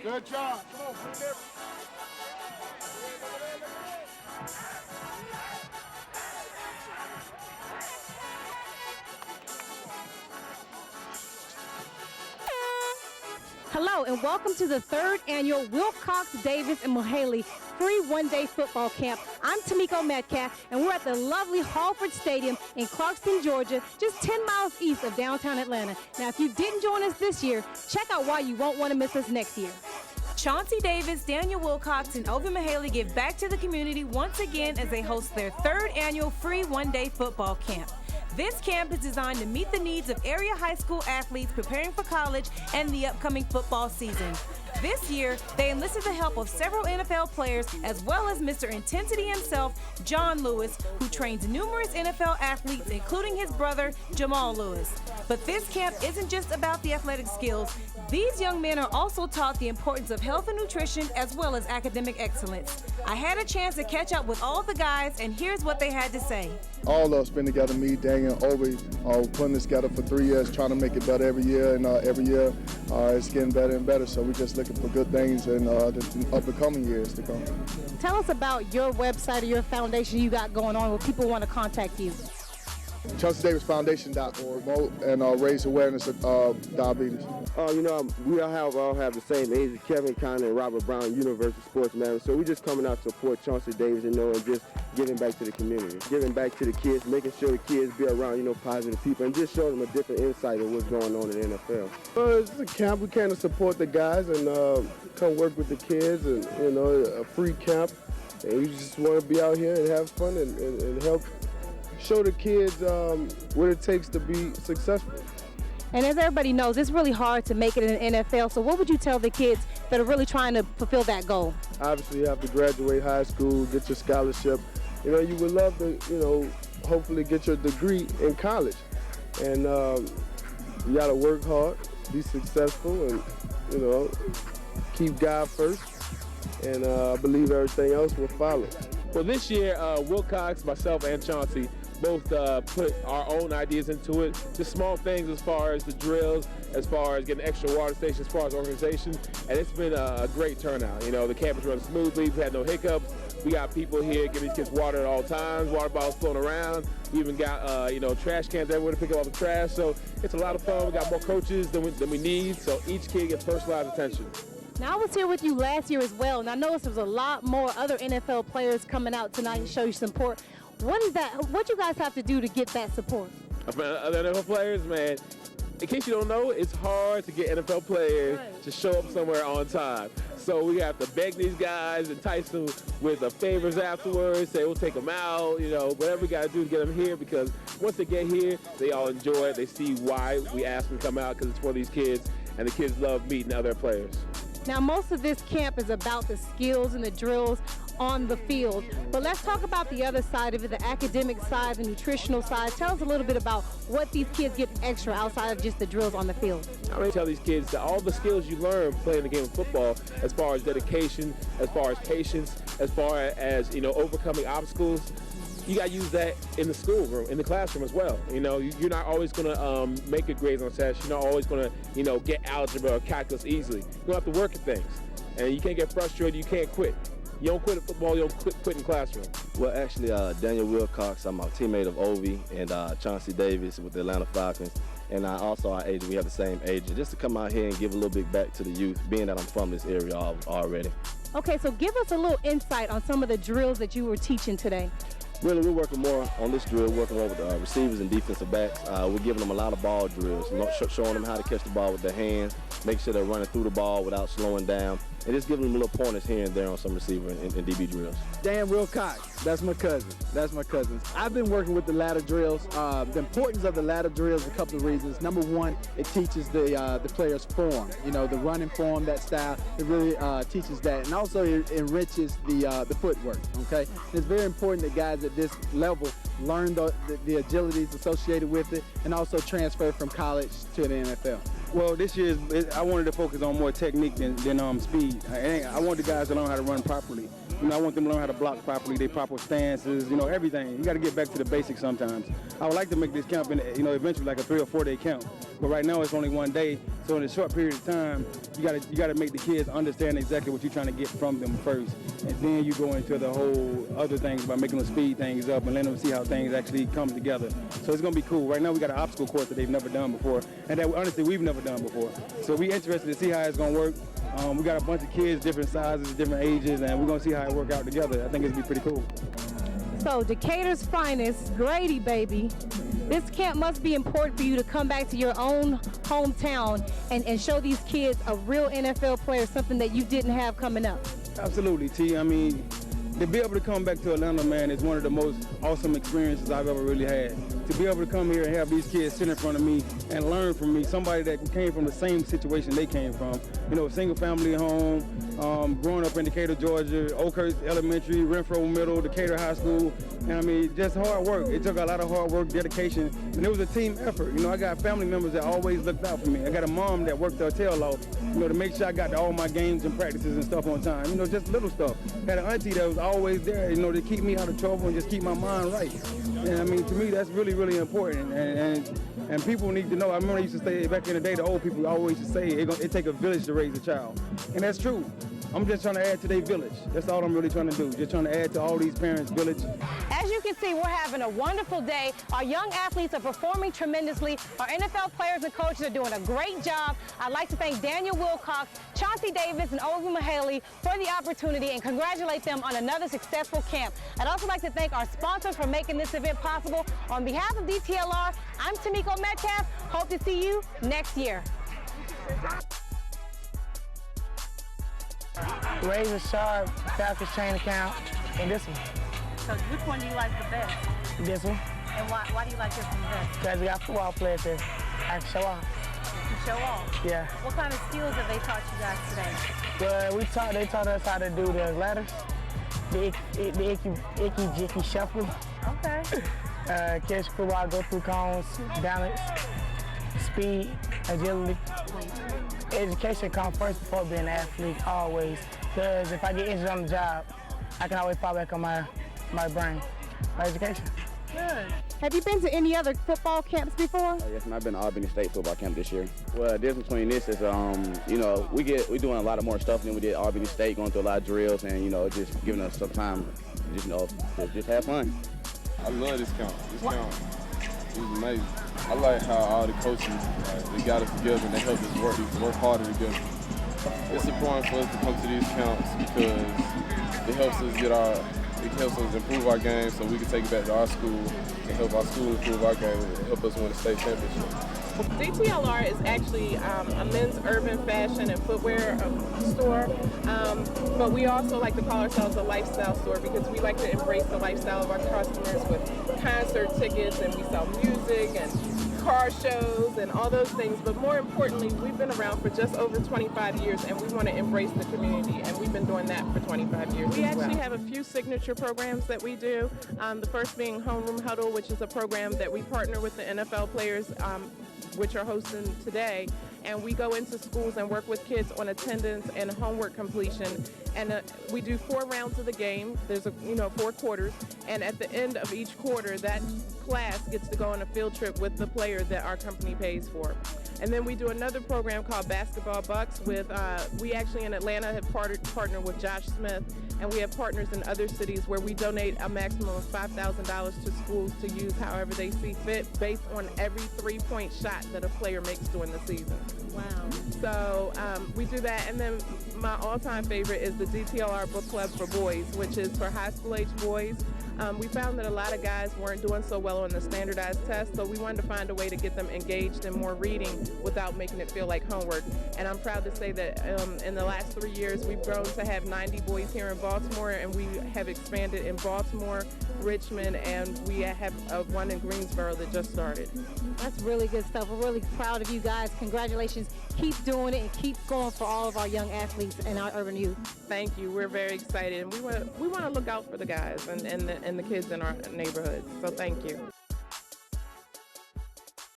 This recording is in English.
Good job. Come on, bring it. Hello and welcome to the third annual Wilcox, Davis, and Mahaley free one-day football camp. I'm Miko Metcalf, and we're at the lovely Halford Stadium in Clarkston, Georgia, just 10 miles east of downtown Atlanta. Now, if you didn't join us this year, check out why you won't want to miss us next year. Chauncey Davis, Daniel Wilcox, and Ovi Mahaley give back to the community once again as they host their third annual free one-day football camp. This camp is designed to meet the needs of area high school athletes preparing for college and the upcoming football season. This year, they enlisted the help of several NFL players as well as Mr. Intensity himself, John Lewis, who trains numerous NFL athletes, including his brother, Jamal Lewis. But this camp isn't just about the athletic skills. These young men are also taught the importance of health and nutrition as well as academic excellence. I had a chance to catch up with all the guys, and here's what they had to say. All of us been together, me, Daniel, and Obi, putting this together for 3 years, trying to make it better every year, and every year it's getting better and better, so we're just looking for good things in the up-and-coming years to come. Tell us about your website or your foundation you got going on where people want to contact you. ChaunceyDavisFoundation.org and raise awareness of diabetes. We all have the same age, Kevin Conner and Robert Brown, University Sportsman. So we're just coming out to support Chauncey Davis and just giving back to the community, giving back to the kids, making sure the kids be around, positive people, and just showing them a different insight of what's going on in the NFL. It's a camp. We kind of support the guys and come work with the kids, and a free camp. And we just want to be out here and have fun and help show the kids what it takes to be successful. And as everybody knows, it's really hard to make it in the NFL. So what would you tell the kids that are really trying to fulfill that goal? Obviously, you have to graduate high school, get your scholarship. You would love to, hopefully get your degree in college. And you got to work hard, be successful, and, keep God first. And I believe everything else will follow. Well, this year, Wilcox, myself, and Chauncey both put our own ideas into it. Just small things as far as the drills, as far as getting extra water stations, as far as organization. And it's been a great turnout. The camp is running smoothly. We've had no hiccups. We got people here giving these kids water at all times, water bottles floating around. We even got, trash cans everywhere to pick up all the trash. So it's a lot of fun. We got more coaches than we need. So each kid gets personalized attention. Now, I was here with you last year as well, and I noticed there was a lot more other NFL players coming out tonight to show you support. What is that? What you guys have to do to get that support? Other NFL players, man, in case you don't know, it's hard to get NFL players to show up somewhere on time. So we have to beg these guys, entice them with favors afterwards, say we'll take them out, whatever we got to do to get them here, because once they get here, they all enjoy it. They see why we ask them to come out, because it's for these kids, and the kids love meeting other players. Now, most of this camp is about the skills and the drills on the field, but let's talk about the other side of it, the academic side, the nutritional side. Tell us a little bit about what these kids get extra outside of just the drills on the field. I tell these kids that all the skills you learn playing the game of football, as far as dedication, as far as patience, as far as overcoming obstacles, you got to use that in the schoolroom, in the classroom as well. You're not always going to make good grades on tests. You're not always going to, get algebra or calculus easily. You're going to have to work at things. And you can't get frustrated. You can't quit. You don't quit at football. You don't quit in the classroom. Well, actually, Daniel Wilcox, I'm a teammate of Ovi and Chauncey Davis with the Atlanta Falcons. And also our agent, we have the same agent. Just to come out here and give a little bit back to the youth, being that I'm from this area already. Okay, so give us a little insight on some of the drills that you were teaching today. Really, we're working more on this drill, working over the receivers and defensive backs. We're giving them a lot of ball drills, showing them how to catch the ball with their hands, make sure they're running through the ball without slowing down, and just giving them little pointers here and there on some receiver and DB drills. Dan Wilcox, that's my cousin. I've been working with the ladder drills. The importance of the ladder drills, a couple of reasons. Number one, it teaches the players form, the running form, that style. It really teaches that, and also it enriches the footwork. Okay, and it's very important that guys at this level learn the agilities associated with it, and also transfer from college to the NFL. Well, this year I wanted to focus on more technique than speed. I want the guys to learn how to run properly. I want them to learn how to block properly, their proper stances, everything. You got to get back to the basics sometimes. I would like to make this camp, eventually like a 3 or 4 day camp. But right now it's only 1 day, so in a short period of time, you gotta make the kids understand exactly what you're trying to get from them first, and then you go into the whole other things about making them speed things up and letting them see how things actually come together. So it's gonna be cool. Right now we got an obstacle course that they've never done before, and that honestly we've never done before. So we're interested to see how it's gonna work. We got a bunch of kids, different sizes, different ages, and we're gonna see how it work out together. I think it's gonna be pretty cool. So Decatur's finest, Grady, baby. This camp must be important for you to come back to your own hometown and show these kids a real NFL player, something that you didn't have coming up. Absolutely, T. I mean, to be able to come back to Atlanta, man, is one of the most awesome experiences I've ever really had. To be able to come here and have these kids sit in front of me and learn from me, somebody that came from the same situation they came from. You know, single family home, growing up in Decatur, Georgia, Oakhurst Elementary, Renfro Middle, Decatur High School. And I mean, just hard work. It took a lot of hard work, dedication, and it was a team effort. You know, I got family members that always looked out for me. I got a mom that worked her tail off, you know, to make sure I got to all my games and practices and stuff on time. You know, just little stuff. Had an auntie that was always there, you know, to keep me out of trouble and just keep my mind right. And I mean, to me, that's really, really important. And people need to know. I remember I used to say back in the day, the old people always used to say it take a village to raise a child. And that's true. I'm just trying to add to their village. That's all I'm really trying to do. Just trying to add to all these parents' village. As you can see, we're having a wonderful day. Our young athletes are performing tremendously. Our NFL players and coaches are doing a great job. I'd like to thank Daniel Wilcox, Chauncey Davis, and Olivia Mahaley for the opportunity and congratulate them on another successful camp. I'd also like to thank our sponsors for making this event possible. On behalf of DTLR, I'm Tamiko Metcalf. Hope to see you next year. Razor Sharp, Falcons chain account, and this one. So which one do you like the best? This one. And why do you like this one best? Because we got football players that I can show off. You show off? Yeah. What kind of skills have they taught you guys today? Well, they taught us how to do the ladders, the icky jicky shuffle. Okay. Catch football, go through cones, balance, speed, agility. Education comes first before being an athlete, always. Because if I get injured on the job, I can always fall back on my brain, my education. Good. Have you been to any other football camps before? Yes, and I've been to Albany State football camp this year. Well, the difference between this is, you know, we're doing a lot of more stuff than we did at Albany State, going through a lot of drills and, you know, just giving us some time, just, you know, to just have fun. I love this camp. This camp is amazing. I like how all the coaches, they got us together and they helped us work harder together. It's important for us to come to these camps because it helps us improve our game so we can take it back to our school and help our school improve our game and help us win the state championship. DTLR is actually a men's urban fashion and footwear store, but we also like to call ourselves a lifestyle store because we like to embrace the lifestyle of our customers with concert tickets, and we sell music and car shows and all those things. But more importantly, we've been around for just over 25 years and we want to embrace the community, and we've been doing that for 25 years. We actually have a few signature programs that we do. The first being Homeroom Huddle, which is a program that we partner with the NFL players, which are hosting today, and we go into schools and work with kids on attendance and homework completion. And we do 4 rounds of the game. There's 4 quarters, and at the end of each quarter, that class gets to go on a field trip with the player that our company pays for. And then we do another program called Basketball Bucks with, we actually in Atlanta have partnered with Josh Smith, and we have partners in other cities where we donate a maximum of $5,000 to schools to use however they see fit based on every 3-point shot that a player makes during the season. Wow. So we do that, and then my all-time favorite is the DTLR Book Club for Boys, which is for high school age boys. We found that a lot of guys weren't doing so well on the standardized test, so we wanted to find a way to get them engaged in more reading without making it feel like homework. And I'm proud to say that in the last 3 years, we've grown to have 90 boys here in Baltimore, and we have expanded in Baltimore, Richmond, and we have one in Greensboro that just started. That's really good stuff. We're really proud of you guys. Congratulations. Keep doing it and keep going for all of our young athletes and our urban youth. Thank you. We're very excited, and we want to look out for the guys and the kids in our neighborhoods. So thank you.